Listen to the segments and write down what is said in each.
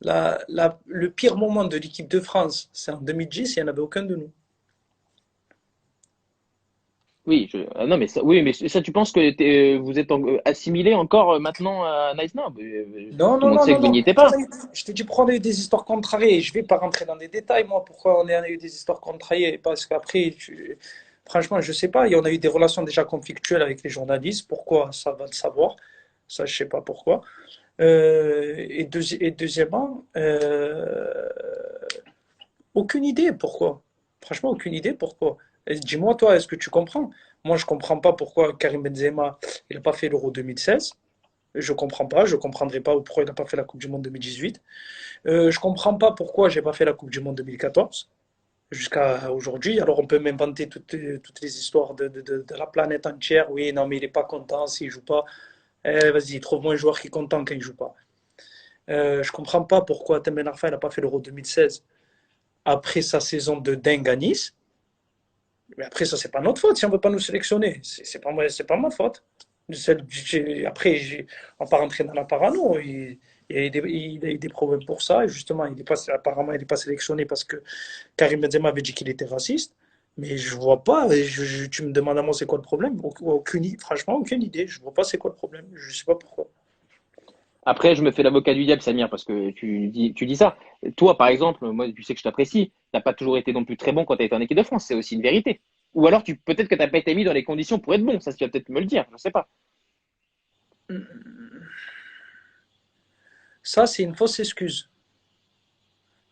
Le pire moment de l'équipe de France, c'est en 2010, il n'y en avait aucun de nous. Oui, non, mais ça, oui, mais ça, tu penses que vous êtes assimilé encore maintenant à Nice Now? Non, Tout le non, monde non, sait non, que vous non. n'y étiez Pourquoi pas. je t'ai dit pourquoi on a eu des histoires contrariées. Je vais pas rentrer dans des détails, moi, pourquoi on a eu des histoires contrariées. Parce qu'après, franchement, je sais pas. Et on a eu des relations déjà conflictuelles avec les journalistes. Pourquoi? Ça va le savoir. Ça, je sais pas pourquoi. Et deuxièmement, aucune idée pourquoi. Franchement, aucune idée pourquoi. Dis-moi, toi, est-ce que tu comprends? Moi, je comprends pas pourquoi Karim Benzema, il n'a pas fait l'Euro 2016. Je comprends pas, je comprendrai pas pourquoi il n'a pas fait la Coupe du Monde 2018. Je comprends pas pourquoi j'ai pas fait la Coupe du Monde 2014 jusqu'à aujourd'hui. Alors on peut m'inventer toutes les histoires de la planète entière. Oui, non, mais il est pas content s'il joue pas. Vas-y, trouve-moi un joueur qui est content quand il joue pas. Je comprends pas pourquoi Tim Ben Arfa n'a pas fait l'Euro 2016 après sa saison de dingue à Nice. Mais après, ça, c'est pas notre faute si on veut pas nous sélectionner. C'est pas ma faute. Après, on va pas rentrer dans la parano. Il a eu des problèmes pour ça. Et justement, apparemment, il n'est pas sélectionné parce que Karim Benzema avait dit qu'il était raciste. Mais je vois pas. Tu me demandes à moi c'est quoi le problème? Franchement, aucune idée. Je vois pas c'est quoi le problème. Je sais pas pourquoi. Après, je me fais l'avocat du diable, Samir, parce que tu dis ça. Toi, par exemple, moi, tu sais que je t'apprécie. T'as pas toujours été non plus très bon quand tu as été en équipe de France. C'est aussi une vérité. Ou alors, peut-être que t'as pas été mis dans les conditions pour être bon. Ça, tu vas peut-être me le dire. Je sais pas. Ça, c'est une fausse excuse.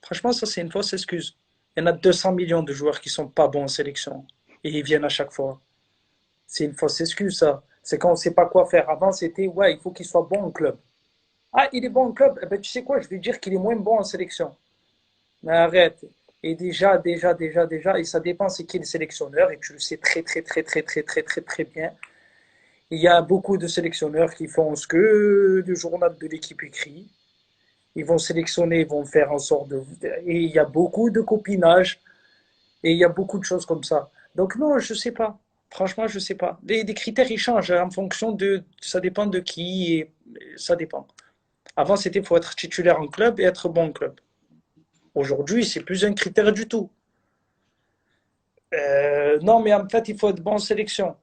Franchement, ça, c'est une fausse excuse. Il y en a 200 millions de joueurs qui sont pas bons en sélection. Et ils viennent à chaque fois. C'est une fausse excuse, ça. C'est quand on ne sait pas quoi faire. Avant, c'était, ouais, il faut qu'il soit bon en club. Ah, il est bon en club. Eh ben, tu sais quoi, je vais dire qu'il est moins bon en sélection. Mais arrête. Et déjà, et ça dépend c'est qui est le sélectionneur, et tu le sais très bien. Il y a beaucoup de sélectionneurs qui font ce que le journal de l'équipe écrit. Ils vont sélectionner, ils vont faire en sorte de. Et il y a beaucoup de copinage, et il y a beaucoup de choses comme ça. Donc non, je sais pas. Franchement, je sais pas. Les critères, ils changent en fonction de. Ça dépend de qui, et ça dépend. Avant, c'était faut être titulaire en club et être bon en club. Aujourd'hui, c'est plus un critère du tout. Non, mais en fait, il faut être bon en sélection.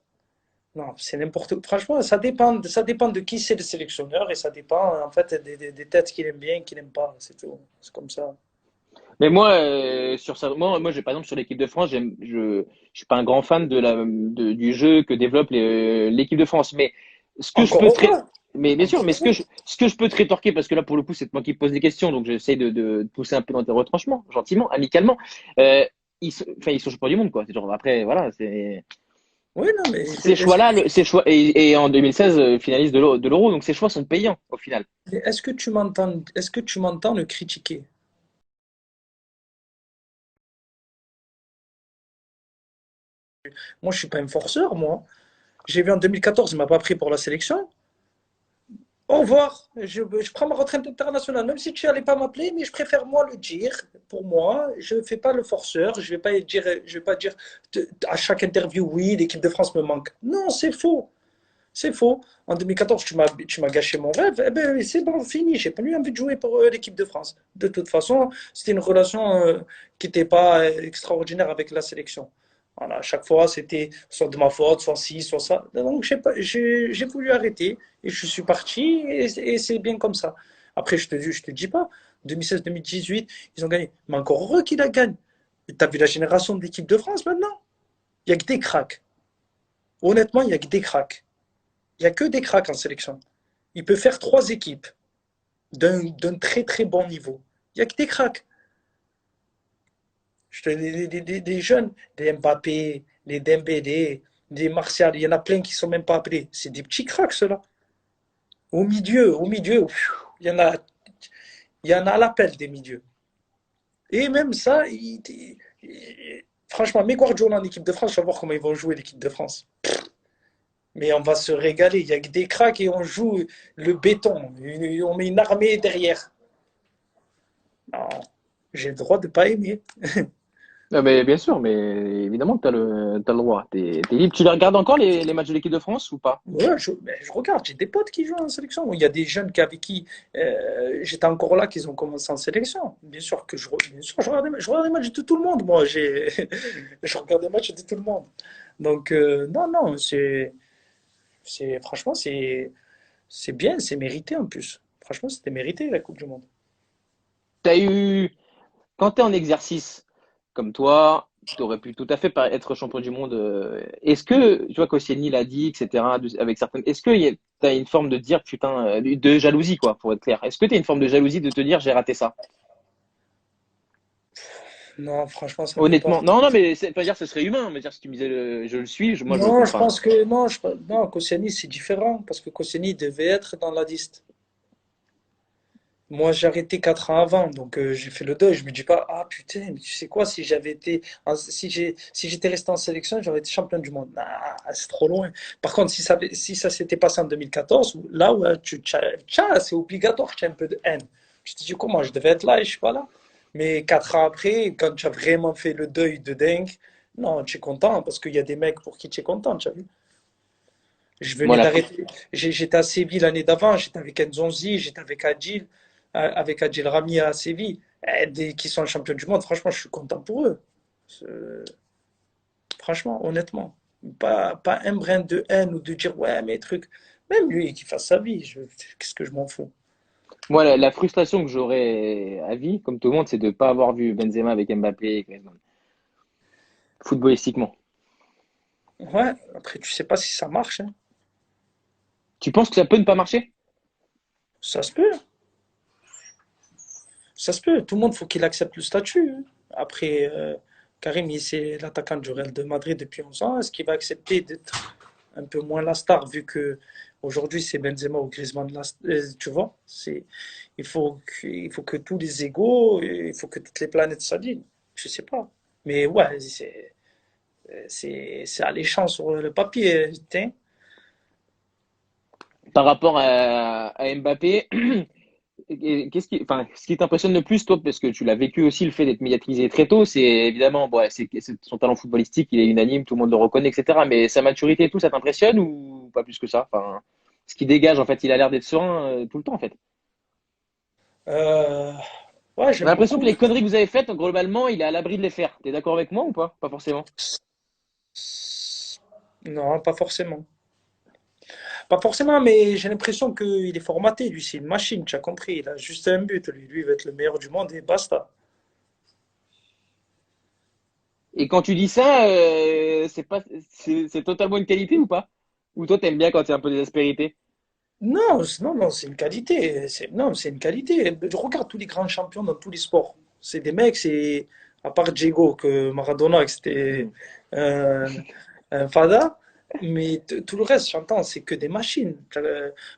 Non, c'est n'importe quoi. Franchement, ça dépend de qui c'est le sélectionneur et ça dépend en fait des têtes qu'il aime bien et qu'il n'aime pas. C'est tout. C'est comme ça. Mais moi, sur ça, moi, par exemple, sur l'équipe de France, je suis pas un grand fan du jeu que développe l'équipe de France. Mais ce que je Encore peux te, heureux. mais bien sûr, Encore mais heureux. ce que je peux te rétorquer, parce que là, pour le coup, c'est moi qui pose des questions, donc j'essaie de pousser un peu dans tes retranchements, gentiment, amicalement. Euh, enfin, ils sont champions du monde, quoi. C'est genre, après, voilà, Oui, non, mais ces choix-là, ces choix, et en 2016, finaliste de l'Euro, donc ces choix sont payants, au final. est-ce que tu m'entends le critiquer? Moi, je suis pas un forceur, moi. J'ai vu en 2014, il m'a pas pris pour la sélection. Au revoir. Je prends ma retraite internationale, même si tu n'allais pas m'appeler, mais je préfère moi le dire. Pour moi, je ne fais pas le forceur. Je vais pas dire à chaque interview, oui, l'équipe de France me manque. Non, c'est faux. C'est faux. En 2014, tu m'as gâché mon rêve. Eh ben, c'est bon, fini. J'ai pas eu envie de jouer pour l'équipe de France. De toute façon, c'était une relation qui n'était pas extraordinaire avec la sélection. Voilà, à chaque fois, c'était soit de ma faute, soit ci, soit ça. Donc, j'ai voulu arrêter et je suis parti et c'est bien comme ça. Après, je te dis pas, 2016-2018, ils ont gagné. Mais encore heureux qu'ils la gagnent. T'as vu la génération de l'équipe de France maintenant? Il n'y a que des cracks. Honnêtement, il n'y a que des cracks. Il n'y a que des cracks en sélection. Il peut faire trois équipes d'un très bon niveau. Il n'y a que des cracks. Des jeunes, des Mbappé, les Dembélé, des Martial, il y en a plein qui ne sont même pas appelés. C'est des petits cracks, ceux-là. Au milieu, il y en a à l'appel des milieux. Et même ça, franchement, mets Guardiola en équipe de France, je vais voir comment ils vont jouer l'équipe de France. Mais on va se régaler. Il y a que des cracks et on joue le béton. On met une armée derrière. Non, j'ai le droit de pas aimer. Ah, mais bien sûr, mais évidemment que t'as le droit. T'es libre. Tu les regardes encore les matchs de l'équipe de France ou pas? Ouais, ben, je regarde, j'ai des potes qui jouent en sélection. Il y a des jeunes avec qui j'étais encore là, qui ont commencé en sélection. Bien sûr que bien sûr, je regarde les matchs de tout le monde. Moi, je regarde les matchs de tout le monde. Donc, non, non, franchement, c'est bien, c'est mérité en plus. Franchement, c'était mérité la Coupe du Monde. T'as eu, quand t'es en exercice, comme toi, t'aurais pu tout à fait être champion du monde. Est-ce que, tu vois, Koscielny l'a dit, etc., avec certaines, est-ce que t'as une forme de dire, putain, de jalousie, quoi, pour être clair. Est-ce que t'as une forme de jalousie de te dire, j'ai raté ça? Non, franchement, ça m'est pas. Honnêtement. Non, non, mais c'est pas dire, ce serait humain, mais dire, si tu me disais, je le suis, moi, je le Non, je comprends. pense que non, non, Koscielny, c'est différent parce que Koscielny devait être dans la liste. Moi, j'ai arrêté 4 ans avant, donc j'ai fait le deuil. Je me dis pas, ah putain, mais tu sais quoi, si j'avais été, si j'étais resté en sélection, j'aurais été champion du monde. Ah, c'est trop loin. Par contre, si ça s'était passé en 2014, là, ouais, c'est obligatoire, tu as un peu de haine. Je te dis comment, je devais être là et je suis pas là. Mais 4 ans après, quand tu as vraiment fait le deuil de dingue, non, tu es content parce qu'il y a des mecs pour qui tu es content, tu as vu. Je Moi, venais d'arrêter. J'étais à Séville l'année d'avant, j'étais avec Nzonzi, j'étais avec Adil Rami à Séville, qui sont champions du monde. Franchement, je suis content pour eux. Franchement, honnêtement. Pas un brin de haine ou de dire, ouais, mais trucs. Même lui, qui fasse sa vie, qu'est-ce que je m'en fous. la frustration que j'aurais à vie, comme tout le monde, c'est de ne pas avoir vu Benzema avec Mbappé et Griezmann. Footballistiquement. Ouais, après, tu sais pas si ça marche, hein. Tu penses que ça peut ne pas marcher? Ça se peut, ça se peut. Tout le monde, faut qu'il accepte le statut, hein. Après, Karim, c'est l'attaquant du Real de Madrid depuis 11 ans. Est-ce qu'il va accepter d'être un peu moins la star vu que aujourd'hui c'est Benzema ou Griezmann, tu vois, il faut que tous les égaux, il faut que toutes les planètes s'alignent. Je sais pas, mais ouais, c'est alléchant sur le papier, tiens. Par rapport à Mbappé, enfin, ce qui t'impressionne le plus, toi, parce que tu l'as vécu aussi, le fait d'être médiatisé très tôt, c'est évidemment, bon, ouais, c'est son talent footballistique, il est unanime, tout le monde le reconnaît, etc. Mais sa maturité et tout, ça t'impressionne ou pas plus que ça? Enfin, ce qui dégage, en fait, il a l'air d'être serein tout le temps, en fait. Euh, ouais, On j'aime a l'impression beaucoup. que les conneries que vous avez faites, globalement, il est à l'abri de les faire. T'es d'accord avec moi ou pas? Pas forcément. Non, pas forcément. Pas forcément, mais j'ai l'impression qu'il est formaté, lui, c'est une machine, tu as compris. Il a juste un but, lui il va être le meilleur du monde et basta. Et quand tu dis ça, c'est totalement une qualité ou pas? Ou toi, t'aimes bien quand il y a un peu des aspérités? Non, non, non, c'est une qualité. Non, c'est une qualité. Je regarde tous les grands champions dans tous les sports. C'est des mecs, à part Diego, que Maradona, que c'était Hmm. euh, un fada, mais tout le reste, j'entends, c'est que des machines.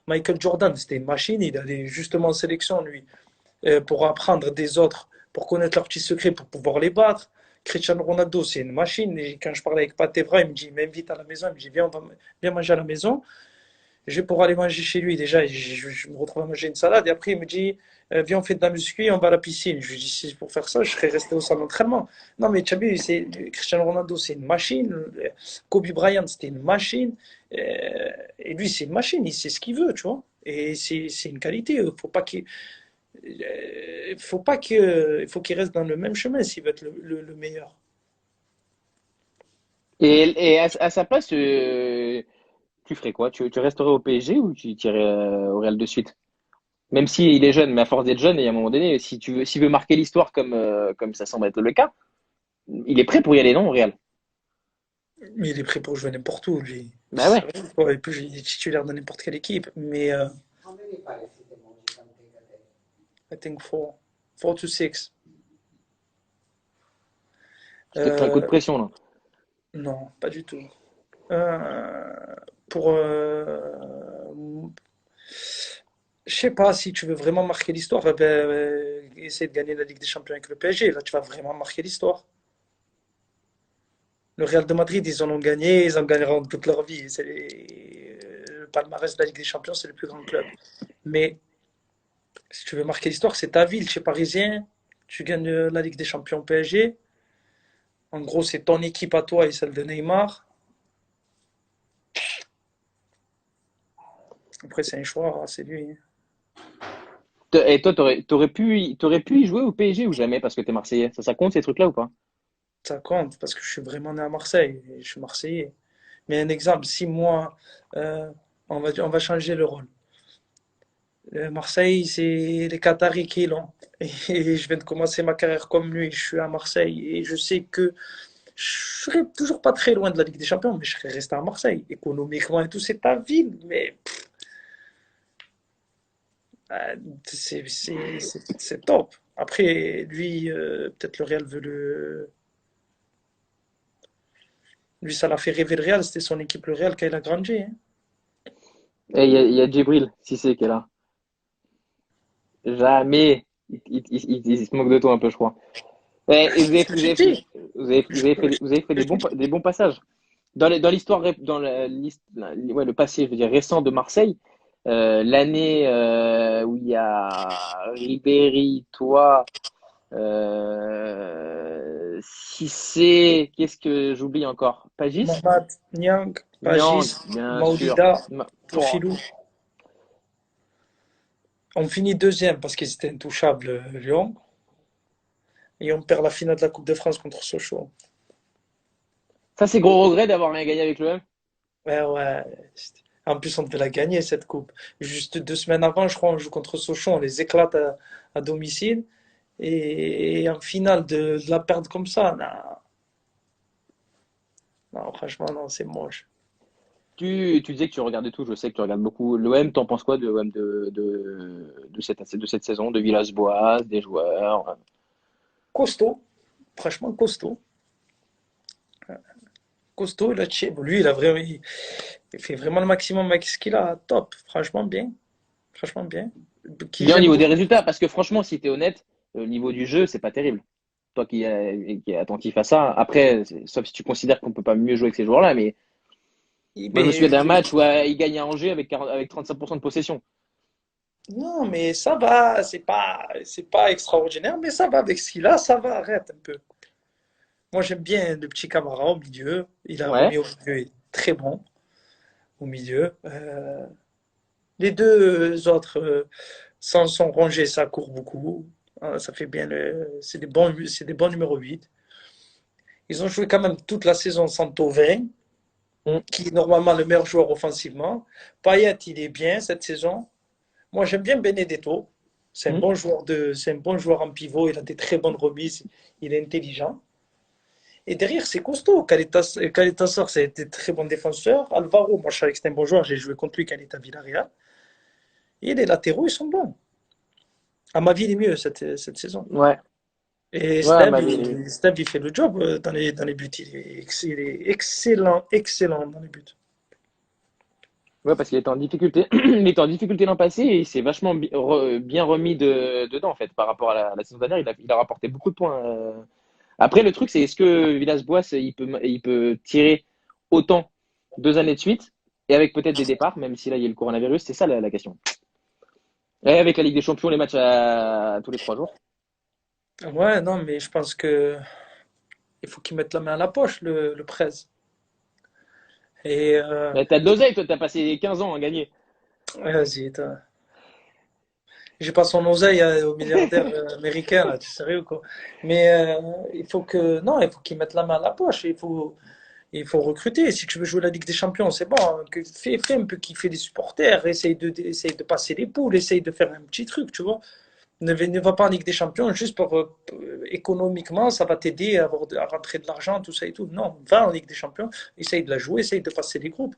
Michael Jordan, c'était une machine, il allait justement en sélection, lui, pour apprendre des autres, pour connaître leurs petits secrets, pour pouvoir les battre. Cristiano Ronaldo, c'est une machine. Et quand je parlais avec Pat Evra, il me dit, il m'invite à la maison, il me dit, viens manger à la maison. Je vais pour aller manger chez lui. Déjà, je me retrouve à manger une salade. Et après, il me dit, viens, on fait de la muscu, on va à la piscine. Je lui dis, si c'est pour faire ça, je serais resté au salon d'entraînement. Non, mais tu as vu, Cristiano Ronaldo, c'est une machine. Kobe Bryant, c'était une machine. Et lui, c'est une machine. Il sait ce qu'il veut, tu vois. Et c'est une qualité. Il faut qu'il reste dans le même chemin s'il veut être le meilleur. Et à sa place, tu ferais quoi? Tu resterais au PSG ou tu irais au Real de suite? Même s'il est jeune, mais à force d'être jeune, et à un moment donné, si s'il veut marquer l'histoire comme ça semble être le cas, il est prêt pour y aller, non, au Real? Mais il est prêt pour jouer n'importe où, lui. Bah C'est ouais. vrai, quoi. Et puis, il est titulaire de n'importe quelle équipe. Mais I think four to six. Je t'ai pris un coup de Euh, pression, là. non, pas du tout. Euh, pour, je sais pas si tu veux vraiment marquer l'histoire, eh ben, essaie de gagner la Ligue des Champions avec le PSG. Là, tu vas vraiment marquer l'histoire. Le Real de Madrid, ils en ont gagné, ils en gagneront toute leur vie. Le palmarès de la Ligue des Champions, c'est le plus grand club. Mais si tu veux marquer l'histoire, c'est ta ville, tu es parisien, tu gagnes la Ligue des Champions PSG. En gros, c'est ton équipe à toi et celle de Neymar. Après, c'est un choix, c'est lui. Et toi, t'aurais pu y jouer au PSG ou jamais parce que t'es Marseillais? Ça compte ces trucs-là ou pas? Ça compte parce que je suis vraiment né à Marseille et je suis Marseillais. Mais un exemple, si moi, euh, on va changer le rôle. Marseille, c'est les Qataris qui l'ont. Et je viens de commencer ma carrière comme lui. Je suis à Marseille et je sais que je serai toujours pas très loin de la Ligue des Champions, mais je serais resté à Marseille. Économiquement et tout, c'est ta ville, mais c'est top. Après, lui, peut-être le Real veut le. Lui, ça l'a fait rêver le Real, c'était son équipe le Real quand il a grandi, hein. Et il y a Djibril, si c'est qui est là. Jamais. Il se moque de toi un peu, je crois. Et C'est ce que j'ai dit. vous avez fait des bons passages. Dans l'histoire, dans ouais, le passé, je veux dire, récent de Marseille, l'année où il y a Ribéry, toi, Cissé, qu'est-ce que j'oublie encore? Pagis? Mohamed, Niang, Niang, Pagis, bien sûr. Maoulouda, Pouah. Tofilou. On finit deuxième parce qu'ils étaient intouchables, Lyon. Et on perd la finale de la Coupe de France contre Sochaux. Ça, c'est gros regret d'avoir rien gagné avec l'OM. Ouais, ouais. En plus, on devait la gagner, cette coupe. Juste 2 semaines avant, je crois, on joue contre Sochaux, on les éclate à domicile. Et en finale, de la perdre comme ça, non, non, franchement, non, c'est moche. Tu disais que tu regardais tout, je sais que tu regardes beaucoup. L'OM, t'en penses quoi de l'OM de cette saison, de Villas-Boas, des joueurs? Costaud, franchement, costaud. Costaud, lui, il a vraiment, il fait vraiment le maximum avec ce qu'il a. Top, franchement, bien. Franchement, bien. Qui Bien au j'aime niveau des beaucoup. résultats, parce que franchement, si tu es honnête, au niveau du jeu, c'est pas terrible. Toi qui est attentif à ça. Après, sauf si tu considères qu'on peut pas mieux jouer avec ces joueurs-là, mais moi, je me souviens d'un match où il gagne à Angers avec 35% de possession. Non, mais ça va, c'est pas extraordinaire, mais ça va avec ce qu'il a, ça va, arrête un peu. Moi, j'aime bien le petit Camara au milieu. Il a remis Ouais. au milieu, il est très bon au milieu. Les deux autres, sans sont rangés, ça court beaucoup. Ça fait bien c'est des bons numéro 8. Ils ont joué quand même toute la saison sans Thauvin, Mm. qui est normalement le meilleur joueur offensivement. Payet, il est bien cette saison. Moi, j'aime bien Benedetto. Mm. C'est un bon joueur en pivot. Il a des très bonnes remises. Il est intelligent. Et derrière, c'est costaud. Caleta-Sor, c'est des très bons défenseurs. Alvaro, moi, je savais que c'était un bon joueur. J'ai joué contre lui quand il était à Villarreal. Et les latéraux, ils sont bons. À ma vie, il est mieux cette saison. Ouais. Et Ouais, Steb, ma vie. il fait le job dans les buts. Il est excellent, excellent dans les buts. Ouais, parce qu'il était en difficulté. Il était en difficulté l'an passé et il s'est vachement bien remis dedans, en fait, par rapport à la saison dernière. Il a rapporté beaucoup de points. Après, le truc, c'est est-ce que Villas-Boas, il peut tirer autant 2 années de suite et avec peut-être des départs, même si là, il y a le coronavirus, c'est ça la question. Et avec la Ligue des Champions, les matchs tous les 3 jours. Ouais, non, mais je pense que il faut qu'il mette la main à la poche, le Prez. Et Mais t'as de l'oseille, toi, t'as passé 15 ans à gagner. vas-y, j'ai pas son oseille au milliardaire américain, là, tu es sérieux quoi. Mais non, il faut qu'il mette la main à la poche. Il faut recruter. Si tu veux jouer la Ligue des Champions, c'est bon, hein, fais un peu kiffer les supporters, essaye de passer les poules, essaye de faire un petit truc, tu vois. Ne va pas en Ligue des Champions juste pour économiquement, ça va t'aider à rentrer de l'argent, tout ça et tout. Non, va en Ligue des Champions, essaye de la jouer, essaye de passer les groupes.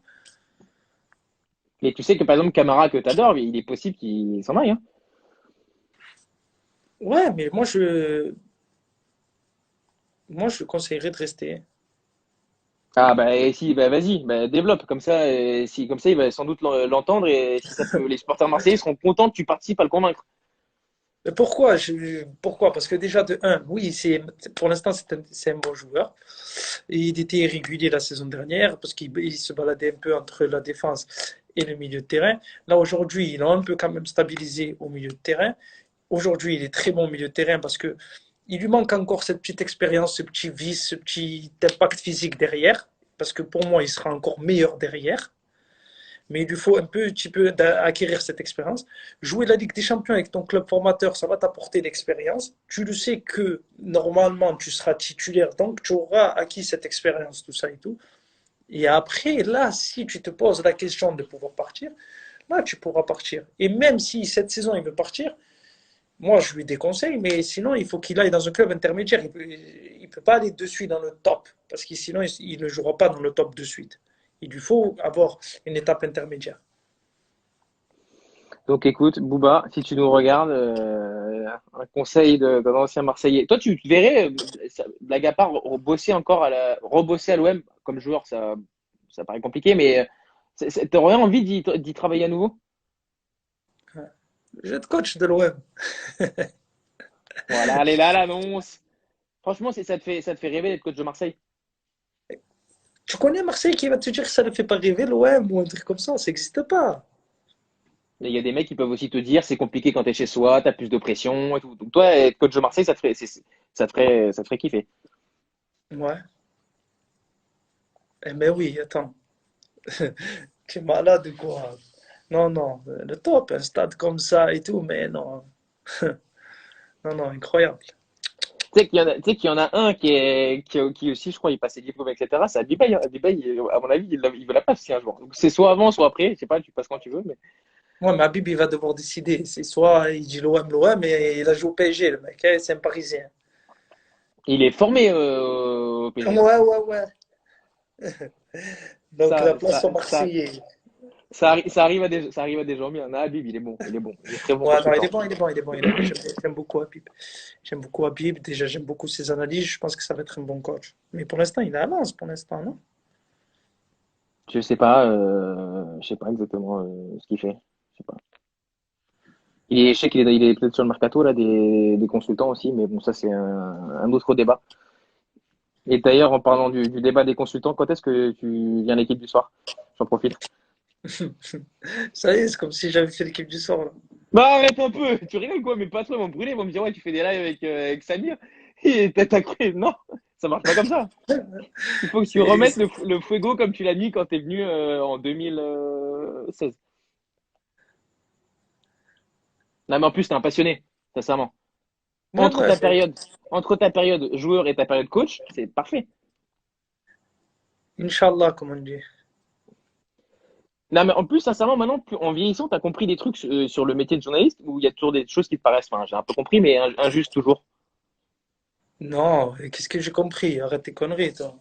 Et tu sais que par exemple, Camara, que t'adores, il est possible qu'il s'en aille, hein. Ouais, mais moi je conseillerais de rester. Ah bah et si, bah vas-y, bah, développe comme ça. Si comme ça, il va sans doute l'entendre et si ça peut, les supporters marseillais seront contents que tu participes à le convaincre. Mais pourquoi? Parce que déjà, de un, oui, pour l'instant, c'est un bon joueur. Et il était irrégulier la saison dernière parce qu'il se baladait un peu entre la défense et le milieu de terrain. Là, aujourd'hui, il a un peu quand même stabilisé au milieu de terrain. Aujourd'hui, il est très bon au milieu de terrain parce que Il lui manque encore cette petite expérience, ce petit vice, ce petit impact physique derrière, parce que pour moi, il sera encore meilleur derrière. Mais il lui faut un petit peu d'acquérir cette expérience. Jouer la Ligue des Champions avec ton club formateur, ça va t'apporter l'expérience. Tu le sais que normalement, tu seras titulaire, donc tu auras acquis cette expérience, tout ça et tout. Et après, là, si tu te poses la question de pouvoir partir, là, tu pourras partir. Et même si cette saison, il veut partir, moi, je lui déconseille, mais sinon, il faut qu'il aille dans un club intermédiaire. Il peut pas aller de suite dans le top, parce que sinon, il ne jouera pas dans le top de suite. Il lui faut avoir une étape intermédiaire. Donc écoute, Bouba, si tu nous regardes, un conseil d'un ancien Marseillais. Toi, tu te verrais, blague à part, rebosser à l'OM comme joueur, ça paraît compliqué, mais t'aurais envie d'y travailler à nouveau? Je vais être coach de l'OM. Voilà, allez là, l'annonce. Franchement, ça te fait rêver d'être coach de Marseille. Tu connais Marseille qui va te dire que ça ne fait pas rêver l'OM ou un truc comme ça n'existe pas. Mais il y a des mecs qui peuvent aussi te dire c'est compliqué quand t'es chez soi, t'as plus de pression et tout. Donc toi, être coach de Marseille, ça te ferait kiffer. Ouais. Eh ben oui, attends. Tu es malade ou quoi? Non, non, le top, un stade comme ça et tout, mais non. Non, non, incroyable. Tu sais qu'il y en a un qui aussi, je crois, il passe ses diplômes, etc. C'est Abibaye. Hein. Abibaye, à mon avis, il veut la passe aussi un jour. Donc c'est soit avant, soit après. Je sais pas, tu passes quand tu veux, mais Ouais, mais Habib, il va devoir décider. C'est soit il dit l'OM, l'OM, et il a joué au PSG, le mec, hein, c'est un Parisien. il est formé au Ouais, PSG. ouais, ouais. Donc la Ça, place ça, aux ça, Marseillais. ça arrive à des gens bien. Non, Habib, il est bon, il est très bon Ouais, coach tout non, le il est temps. bon, il est bon, il est bon, il est bon. J'aime beaucoup Habib. J'aime beaucoup Habib. Déjà, j'aime beaucoup ses analyses. Je pense que ça va être un bon coach. Mais pour l'instant, il est à Lens, pour l'instant, non? Je sais pas exactement ce qu'il fait. Je sais pas. Je sais qu'il est peut-être sur le mercato là des consultants aussi, mais bon, ça c'est un autre débat. Et d'ailleurs, en parlant du débat des consultants, quand est-ce que tu viens à l'équipe du soir? J'en profite. Ça y est, c'est comme si j'avais fait l'équipe du sort, là. Bah arrête un peu, tu rigoles quoi, mes patrons ils vont me brûler, ils vont me dire ouais tu fais des lives avec Samir et t'as cru. Non, ça marche pas comme ça. Il faut que tu C'est, remettes le fuego comme tu l'as mis quand t'es venu en 2016. Non mais en plus t'es un passionné, sincèrement. ouais, Entre ouais, ta période, entre ta période joueur et ta période coach, c'est parfait. Inch'Allah, comme on dit. Non mais en plus sincèrement maintenant en vieillissant t'as compris des trucs sur le métier de journaliste où il y a toujours des choses qui te paraissent, enfin j'ai un peu compris mais injustes toujours. Non, et qu'est-ce que j'ai compris? Arrête tes conneries, toi.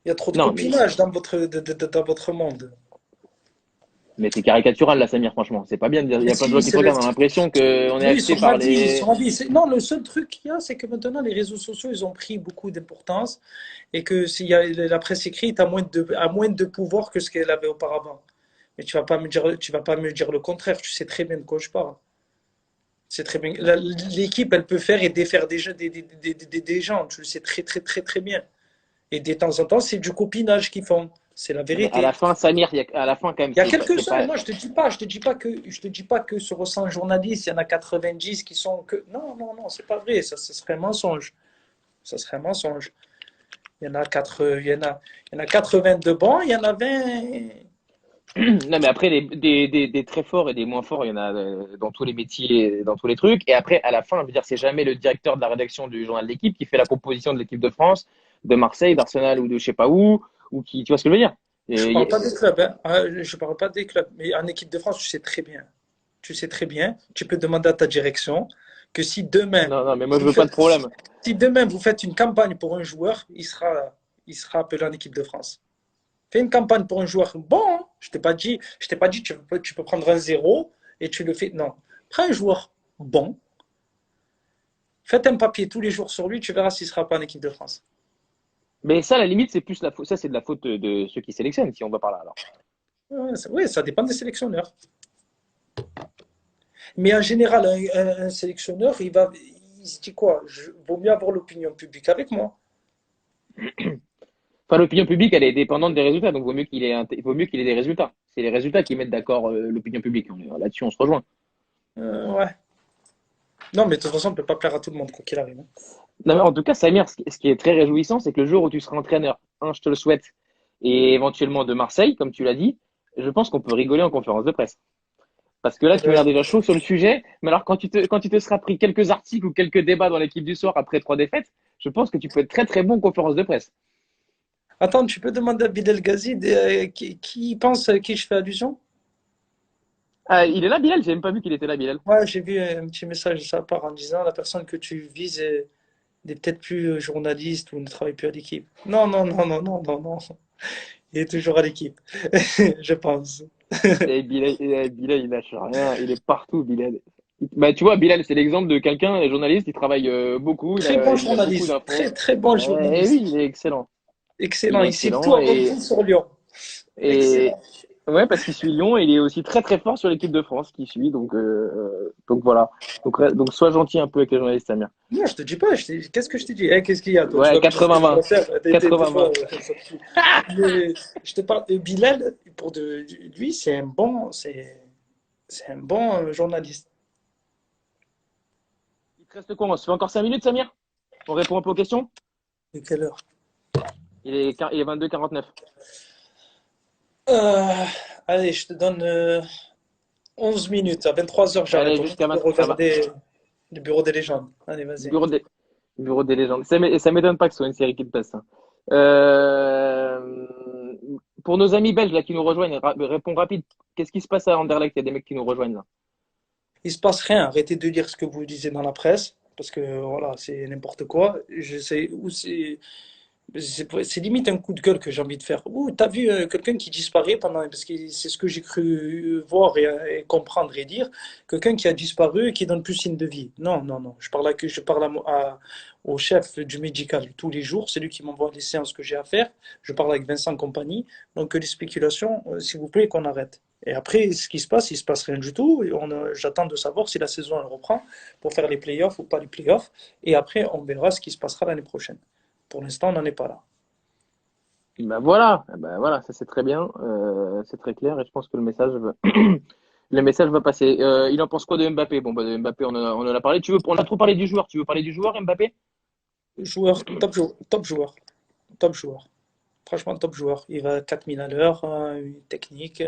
Il y a trop de Non mais copinage dans dans votre monde. Mais c'est caricatural là, Samir, franchement. C'est pas bien de dire. Il y Mais a plein de si, gens qui te regardent, on a l'impression qu'on est oui, acheté sur par ma vie, sur les. ma vie. Non, le seul truc qu'il y a, c'est que maintenant, les réseaux sociaux, ils ont pris beaucoup d'importance et que s'il y a la presse écrite a moins de pouvoir que ce qu'elle avait auparavant. Mais tu vas pas me dire le contraire. Tu sais très bien de quoi je parle. C'est très bien. L'équipe, elle peut faire et défaire des gens. Tu le sais très, très, très, très bien. Et de temps en temps, c'est du copinage qu'ils font. C'est la Mais à la vérité. fin, Samir, à la fin, quand même, Il y a c'est quelques-uns, pas. moi je te dis pas que sur 100 journalistes, il y en a 90 qui sont que. Non, non, non, c'est pas vrai, ça ce serait un mensonge. Ça serait un mensonge. Il y en a 80 de bons, il y en a 20. Non, mais après, des très forts et des moins forts, il y en a dans tous les métiers, dans tous les trucs. Et après, à la fin, je veux dire, c'est jamais le directeur de la rédaction du journal d'équipe qui fait la composition de l'équipe de France, de Marseille, d'Arsenal ou de je sais pas où, ou qui. Tu vois ce que je veux dire? Je Et, parle pas des clubs, hein. Je parle pas des clubs, mais en équipe de France, tu sais très bien. Tu sais très bien, tu peux demander à ta direction que non, non, mais moi, je vous veux pas de faites, problème. si demain vous faites une campagne pour un joueur, il sera appelé en équipe de France. Fais une campagne pour un joueur bon. Hein. Je t'ai pas dit tu peux prendre un zéro et tu le fais. Non. Prends un joueur bon. Faites un papier tous les jours sur lui. Tu verras s'il ne sera pas en équipe de France. Mais ça, à la limite, c'est plus la faute. Ça, c'est de la faute de ceux qui sélectionnent, si on va par là, alors. Ouais, oui, ça dépend des sélectionneurs. Mais en général, un sélectionneur, il se dit quoi? Vaut mieux avoir l'opinion publique avec moi. Enfin, l'opinion publique, elle est dépendante des résultats, donc vaut mieux qu'il ait des résultats. C'est les résultats qui mettent d'accord l'opinion publique. Là-dessus, on se rejoint. Ouais. Non, mais de toute façon, on ne peut pas plaire à tout le monde, quoi qu'il arrive, hein. Non, mais en tout cas, Samir, ce qui est très réjouissant, c'est que le jour où tu seras entraîneur, je te le souhaite, et éventuellement de Marseille, comme tu l'as dit, je pense qu'on peut rigoler en conférence de presse. Parce que là, Eh tu m'as l'air ben, déjà chaud sur le sujet. Mais alors, quand tu te seras pris quelques articles ou quelques débats dans l'équipe du soir après 3 défaites, je pense que tu peux être très très bon en conférence de presse. attends, tu peux demander à Bilal Ghazi qui pense à qui je fais allusion? Ah, il est là, Bilal? J'ai même pas vu qu'il était là, Bilal. Ouais, j'ai vu un petit message de sa part en disant la personne que tu vises n'est peut-être plus journaliste ou ne travaille plus à l'équipe. Non, non, non, non, non, non, non. Il est toujours à l'équipe, je pense. Bilal, il lâche rien. Il est partout, Bilal. Bah, tu vois, Bilal, c'est l'exemple de quelqu'un, un journaliste, il travaille beaucoup, Très bon il a beaucoup journaliste, d'infos. très très bon Et oui, journaliste. il est excellent. Il Excellent, est il sait tout excellent avant tout sur Lyon. et Excellent. ouais, parce qu'il suit Lyon et il est aussi très très fort sur l'équipe de France qui suit. Donc voilà. Donc sois gentil un peu avec les journalistes, Samir. Non, je te dis pas, qu'est-ce que je te dis? Eh, qu'est-ce qu'il y a, toi? Tu Ouais, vas me dire ce que je dois 80-20. faire. Des fois, 80-20. ça me fout. Mais je te parle de Bilal, lui, c'est un bon journaliste. Il te reste quoi? On se fait encore 5 minutes, Samir? On répond un peu aux questions? De quelle heure? Il est 22-49. Euh, allez, je te donne 11 minutes. À 23 heures, j'arrête. Allez, Au moins, jusqu'à je peux 20. Ça va. regarder le bureau des légendes. Allez, vas-y. Bureau des, Bureau des légendes. Ça m'étonne pas que ce soit une série qui te passe, ça. Euh, pour nos amis belges là qui nous rejoignent, réponds rapide. Qu'est-ce qui se passe à Anderlecht? Il y a des mecs qui nous rejoignent là. Il se passe rien. Arrêtez de lire ce que vous lisez dans la presse. Parce que voilà, c'est n'importe quoi. Je sais où c'est. C'est limite un coup de gueule que j'ai envie de faire. Ouh, t'as vu quelqu'un qui disparaît pendant. Parce que c'est ce que j'ai cru voir et comprendre et dire. Quelqu'un qui a disparu et qui donne plus signe de vie. Non, non, non. Je parle au chef du médical tous les jours. C'est lui qui m'envoie les séances que j'ai à faire. Je parle avec Vincent Compagnie. Donc les spéculations, s'il vous plaît, qu'on arrête. Et après, ce qui se passe, il se passe rien du tout. J'attends de savoir si la saison elle reprend pour faire les playoffs ou pas les playoffs. Et après, on verra ce qui se passera l'année prochaine. Pour l'instant, on n'en est pas là. Ben voilà, ça c'est très bien, c'est très clair et je pense que le message va passer. Il en pense quoi de Mbappé? Bon, bah, de Mbappé, on en a parlé. On a trop parlé du joueur. Tu veux parler du joueur, Mbappé? Joueur, top joueur, top joueur. Franchement, top joueur. Il va à 4000 à l'heure, une technique.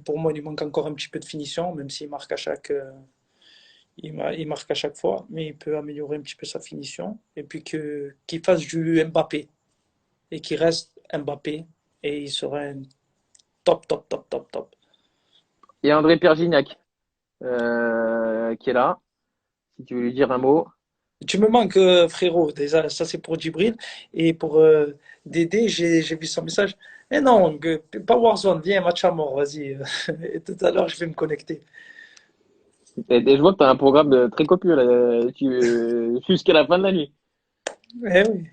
Pour moi, il lui manque encore un petit peu de finition, même s'il marque il marque à chaque fois, mais il peut améliorer un petit peu sa finition. Et puis qu'il fasse du Mbappé et qu'il reste Mbappé et il sera un top, top, top, top, top. Il y a André-Pierre Gignac qui est là. Si tu veux lui dire un mot. Tu me manques, frérot. Déjà, ça, c'est pour Djibril. Et pour Dédé, j'ai vu son message. Eh non, pas Warzone, viens, match à mort, vas-y. Et tout à l'heure, je vais me connecter. Et je vois que tu as un programme très copieux là. Jusqu'à la fin de la nuit. Eh oui.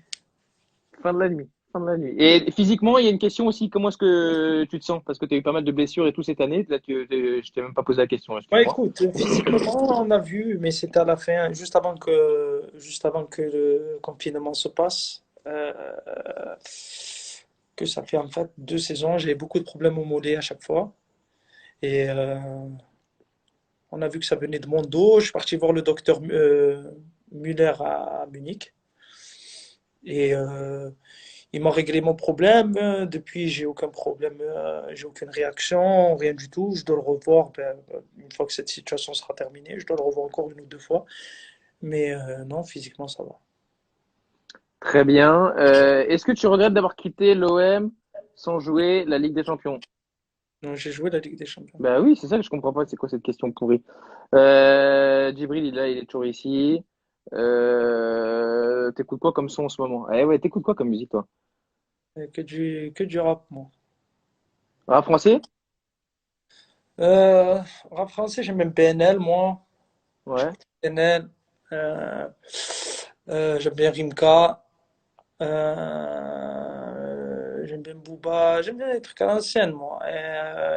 Fin de la nuit. Fin de la nuit. Et physiquement, il y a une question aussi. Comment est-ce que tu te sens? Parce que tu as eu pas mal de blessures et tout cette année. Là, je t'ai même pas posé la question, Ouais, excuse-moi. écoute, physiquement, on a vu, mais c'était à la fin, juste avant que le confinement se passe, que ça fait en fait 2 saisons. J'ai beaucoup de problèmes au mollet à chaque fois. Et on a vu que ça venait de mon dos. Je suis parti voir le docteur Müller à Munich. Et ils m'ont réglé mon problème. Depuis, j'ai aucun problème, j'ai aucune réaction, rien du tout. Je dois le revoir une fois que cette situation sera terminée. Je dois le revoir encore une ou deux fois. Mais non, physiquement, ça va. Très bien. Est-ce que tu regrettes d'avoir quitté l'OM sans jouer la Ligue des Champions? Non, j'ai joué la Ligue des Champions. Bah oui, c'est ça que je comprends pas. C'est quoi cette question pourrie? Djibril, il est toujours ici. T'écoutes quoi comme son en ce moment? Eh ouais, t'écoutes quoi comme musique, toi? Que du rap, moi. Rap français? Euh, Rap français, j'aime bien PNL, moi. Ouais. J'écoute PNL. Euh, j'aime bien Rimka. J'aime bien Booba, j'aime bien les trucs à l'ancienne, moi.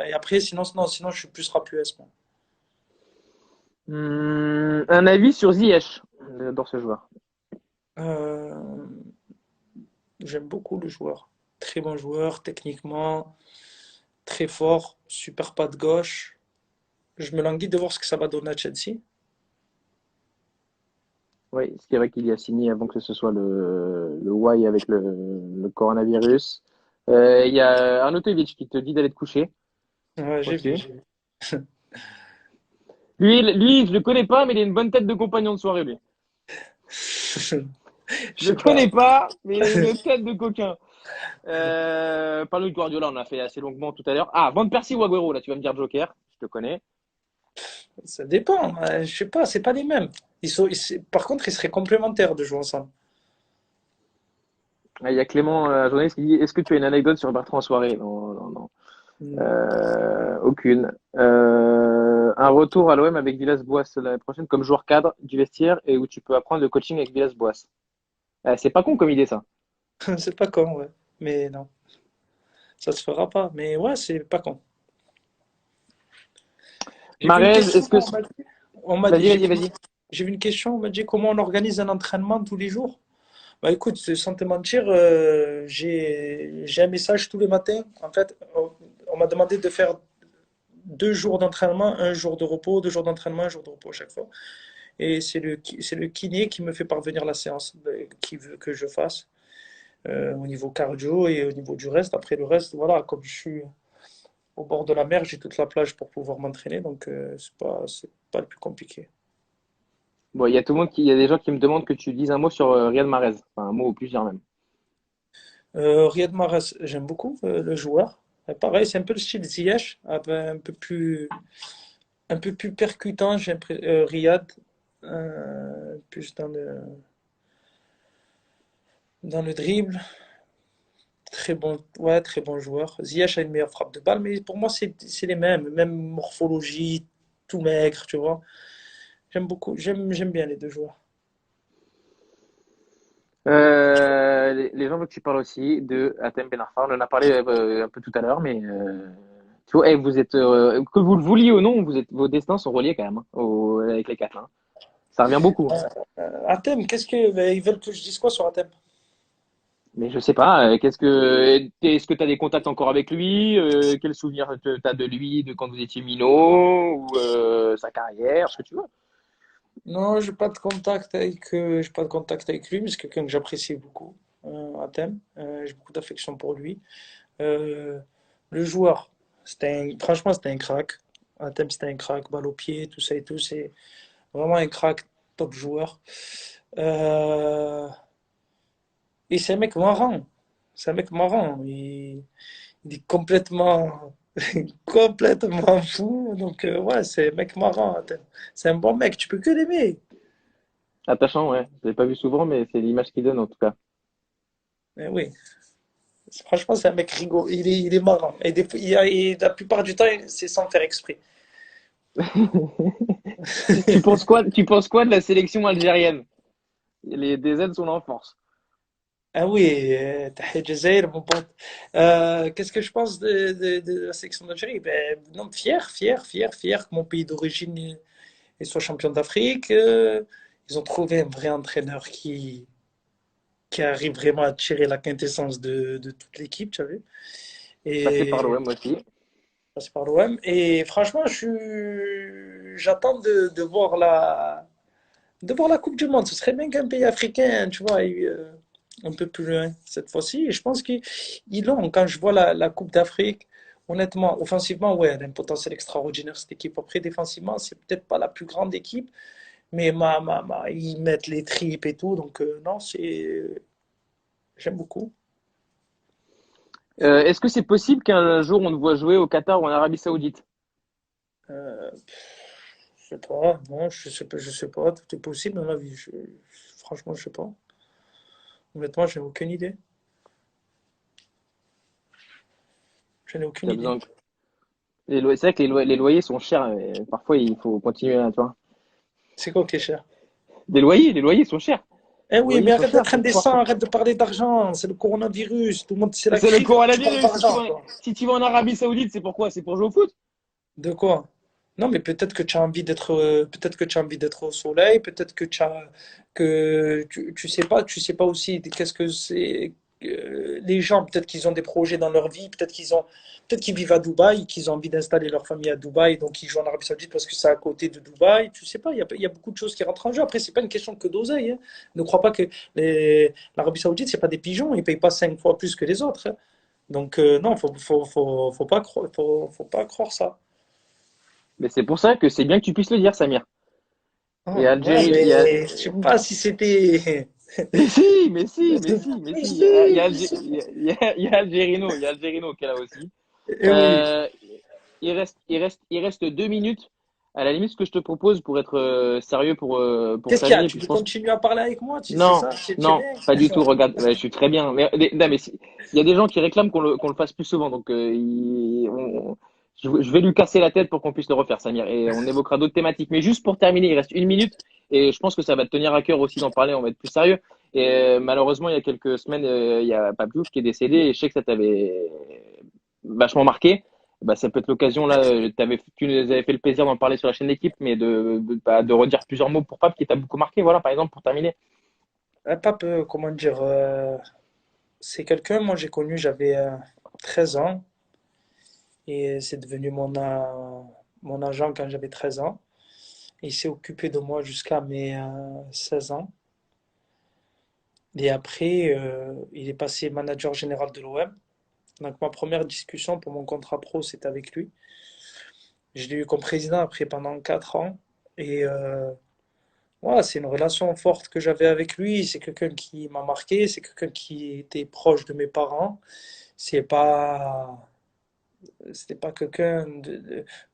Et après, sinon, sinon, je suis plus rap US, moi. Un avis sur Ziyech. J'adore ce joueur. Euh, J'aime beaucoup le joueur. Très bon joueur, techniquement, très fort, super pas de gauche. Je me languis de voir ce que ça va donner à Chelsea. Oui, c'est vrai qu'il y a signé avant que ce soit le Y avec le coronavirus. Il y a Arnautovic qui te dit d'aller te coucher Ouais, j'ai vu, aussi. j'ai vu. Lui, je le connais pas, mais il a une bonne tête de compagnon de soirée, lui. Je Je le sais pas. connais pas, mais il a une tête de coquin. Parle-nous de Guardiola, on a fait assez longuement tout à l'heure. Ah, Van Persie ou Agüero, là, tu vas me dire Joker, je te connais. Ça dépend. Je sais pas, c'est pas les mêmes. Par contre, ils seraient complémentaires de jouer ensemble. Ah, il y a Clément, journaliste, qui dit, est-ce que tu as une anecdote sur Bertrand en soirée? Non, non, non. Non. Aucune. Un retour à l'OM avec Villas-Boas l'année prochaine comme joueur cadre du vestiaire et où tu peux apprendre le coaching avec Villas-Boas. C'est pas con comme idée, ça. C'est pas con, ouais. Mais non, ça se fera pas. Mais ouais, c'est pas con. J'ai vu une Marez, question, est-ce que... Vas-y, j'ai vas-y, vu, vas-y. j'ai vu une question, on m'a dit comment on organise un entraînement tous les jours. Bah écoute, sans te mentir, j'ai un message tous les matins. En fait, on m'a demandé de faire 2 jours d'entraînement, un jour de repos, 2 jours d'entraînement, un jour de repos à chaque fois. Et c'est le kiné qui me fait parvenir la séance qui veut que je fasse au niveau cardio et au niveau du reste. Après le reste, voilà, comme je suis au bord de la mer, j'ai toute la plage pour pouvoir m'entraîner, donc c'est pas le plus compliqué. Bon, il y a tout le monde il y a des gens qui me demandent que tu dises un mot sur Riyad Mahrez. Enfin, un mot ou plusieurs même. Riyad Mahrez, j'aime beaucoup le joueur. Et pareil, c'est un peu le style Ziyech, un peu plus percutant, Riyad, plus dans le dribble. Très bon, ouais, très bon joueur. Ziyech a une meilleure frappe de balle, mais pour moi, c'est les mêmes, même morphologie, tout maigre, tu vois. J'aime beaucoup, j'aime bien les deux joueurs. Les gens veulent que tu parles aussi de Hatem Ben Arfa. On en a parlé un peu tout à l'heure, mais tu vois, vous êtes que vous le vouliez ou non, vos destins sont reliés quand même hein, avec les quatre. Hein. Ça revient beaucoup. Athème, ben, ils veulent que je dise quoi sur Athème? Mais je sais pas, est-ce que tu as des contacts encore avec lui? Quel souvenir t'as de lui, de quand vous étiez minot, ou sa carrière, ce que tu veux. Non, j'ai pas de contact avec lui, mais c'est quelqu'un que j'apprécie beaucoup, Athème. J'ai beaucoup d'affection pour lui. Euh, le joueur, franchement, c'était un crack. Athème, c'était un crack, balle au pied, tout ça et tout. C'est vraiment un crack, top joueur. Euh, et c'est un mec marrant. C'est un mec marrant. Il est complètement, complètement fou. Donc, ouais, c'est un mec marrant, Athème. C'est un bon mec, tu peux que l'aimer. Attachant, ouais. Je l'ai pas vu souvent, mais c'est l'image qu'il donne en tout cas. Mais oui. Franchement, c'est un mec rigolo. Il est marrant. Et la plupart du temps, c'est sans faire exprès. Tu penses quoi de la sélection algérienne? Les DZ sont en force. Ah oui, Tahia Jazair, mon pote. Qu'est-ce que je pense de la sélection d'Algérie? Ben, non, fier que mon pays d'origine soit champion d'Afrique. Ils ont trouvé un vrai entraîneur qui arrive vraiment à tirer la quintessence de toute l'équipe, tu as vu? Passé par Et l'OM aussi. passé par l'OM. Et franchement, j'attends de voir la Coupe du Monde. Ce serait bien qu'un pays africain, tu vois, aille un peu plus loin cette fois-ci. Et je pense qu'ils l'ont. Quand je vois la Coupe d'Afrique, honnêtement, offensivement, ouais, elle a un potentiel extraordinaire cette équipe. Après, défensivement, c'est peut-être pas la plus grande équipe, mais ils mettent les tripes et tout. Donc, non, j'aime beaucoup. Est-ce que c'est possible qu'un jour on te voit jouer au Qatar ou en Arabie Saoudite? Euh, je sais pas, non, je sais pas, tout est possible dans la vie. Franchement, je sais pas. Honnêtement, j'ai aucune idée. Je n'ai aucune T'as idée. besoin C'est vrai que les loyers sont chers. Parfois, il faut continuer, tu vois. C'est quoi qui est cher? Les loyers sont chers. Eh Les oui, loyers mais sont arrête chers d'être pour pouvoir. indécent, arrête de parler d'argent. C'est le coronavirus. Tout le monde, c'est la C'est le crise. Tu parles coronavirus. Si tu d'argent, vas, quoi. si tu vas en Arabie Saoudite, c'est pourquoi? C'est pour jouer au foot? De quoi? Non, mais peut-être que tu as envie d'être au soleil, peut-être que tu sais pas aussi qu'est-ce que c'est. les gens, peut-être qu'ils ont des projets dans leur vie, peut-être qu'ils vivent à Dubaï, qu'ils ont envie d'installer leur famille à Dubaï, donc ils jouent en Arabie Saoudite parce que c'est à côté de Dubaï. Tu sais pas, il y a beaucoup de choses qui rentrent en jeu. Après, c'est pas une question que d'oseille, hein. Ne crois pas que l'Arabie Saoudite, c'est pas des pigeons, ils payent pas 5 fois plus que les autres, hein. Donc, non, faut pas croire ça. Mais c'est pour ça que c'est bien que tu puisses le dire, Samir. Et Ah, ouais, Algérie, il y a, mais je sais pas si c'était. mais si, mais si, mais si, mais Mais si, si, mais si. il y a Algerino, il y a Algerino qui est là aussi. Eh oui. Euh, il reste 2 minutes. À la limite, ce que je te propose pour être sérieux pour Qu'est-ce qu'il y a? terminer, Tu puis je veux pense, continuer à parler avec moi? C'est non, ça? Tu es non, bien? pas du tout. Regarde, ouais, je suis très bien. Mais, non, mais il y a des gens qui réclament qu'on le fasse plus souvent. Donc, je vais lui casser la tête pour qu'on puisse le refaire, Samir. Et on évoquera d'autres thématiques. Mais juste pour terminer, il reste 1 minute. Et je pense que ça va te tenir à cœur aussi d'en parler. On va être plus sérieux. Et malheureusement, il y a quelques semaines, il y a Pape Diouf qui est décédé. Et je sais que ça t'avait vachement marqué. Bah, ça peut être l'occasion là. Tu nous avais fait le plaisir d'en parler sur la chaîne d'équipe, mais de redire plusieurs mots pour Pape qui t'a beaucoup marqué. Voilà, par exemple, pour terminer. Pape, comment dire, c'est quelqu'un, moi j'ai connu, j'avais 13 ans et c'est devenu mon agent quand j'avais 13 ans. Et il s'est occupé de moi jusqu'à mes 16 ans. Et après, il est passé manager général de l'OM. Donc ma première discussion pour mon contrat pro, c'était avec lui. Je l'ai eu comme président après pendant 4 ans. Et voilà, c'est une relation forte que j'avais avec lui. C'est quelqu'un qui m'a marqué, c'est quelqu'un qui était proche de mes parents. C'est pas, c'était pas quelqu'un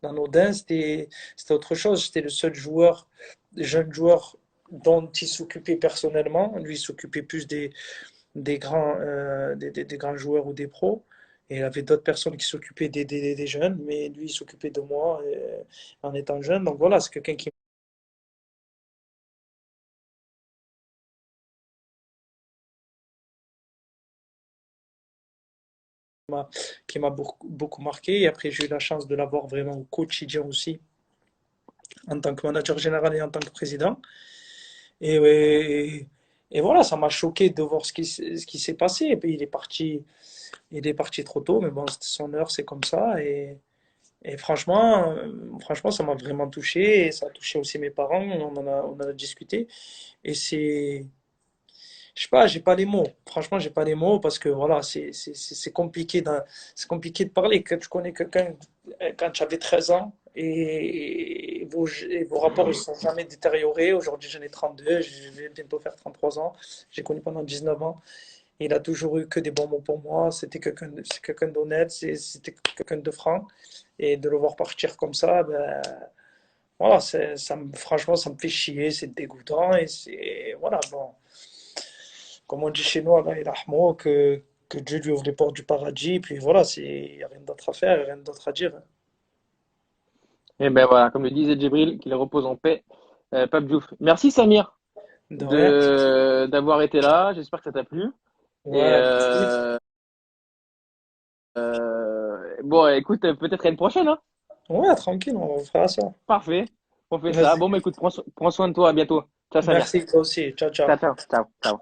d'anodin, c'était autre chose. J'étais le seul joueur, jeune joueur dont il s'occupait personnellement. Lui, il s'occupait plus des grands, des grands joueurs ou des pros. Et il y avait d'autres personnes qui s'occupaient des jeunes, mais lui, il s'occupait de moi en étant jeune. Donc voilà, c'est quelqu'un qui m'a beaucoup marqué. Et après, j'ai eu la chance de l'avoir vraiment au quotidien aussi, en tant que manager général et en tant que président. Et, et voilà, ça m'a choqué de voir ce qui s'est passé. Et puis il est parti trop tôt, mais bon, c'était son heure, c'est comme ça. Et franchement, ça m'a vraiment touché. Et ça a touché aussi mes parents. On en a discuté. Et je sais pas, j'ai pas les mots. Franchement, j'ai pas les mots parce que voilà, c'est compliqué c'est compliqué de parler. Quand tu connais quelqu'un quand j'avais 13 ans et vos rapports ils se sont jamais détériorés. Aujourd'hui, j'en ai 32, je vais bientôt faire 33 ans. J'ai connu pendant 19 ans. Il a toujours eu que des bons mots pour moi. C'est quelqu'un d'honnête, c'était quelqu'un de franc. Et de le voir partir comme ça, ben, voilà, franchement, ça me fait chier, c'est dégoûtant. Et c'est, voilà, bon, comme on dit chez nous, Allah yarhamou, que Dieu lui ouvre les portes du paradis. Et puis voilà, il n'y a rien d'autre à faire, rien d'autre à dire. Et ben voilà, comme le disait Djibril, qu'il repose en paix, Pape Diouf. Merci Samir De rien. d'avoir été là. J'espère que ça t'a plu. Et Ouais, merci. bon, écoute, peut-être à une prochaine, hein. Ouais, tranquille, on fera ça. Parfait. On fait ça. Vas-y. Bon, bah écoute, prends soin de toi. À bientôt. Ciao Samir. Merci, toi aussi. Ciao, ciao. Ciao, ciao, ciao, ciao.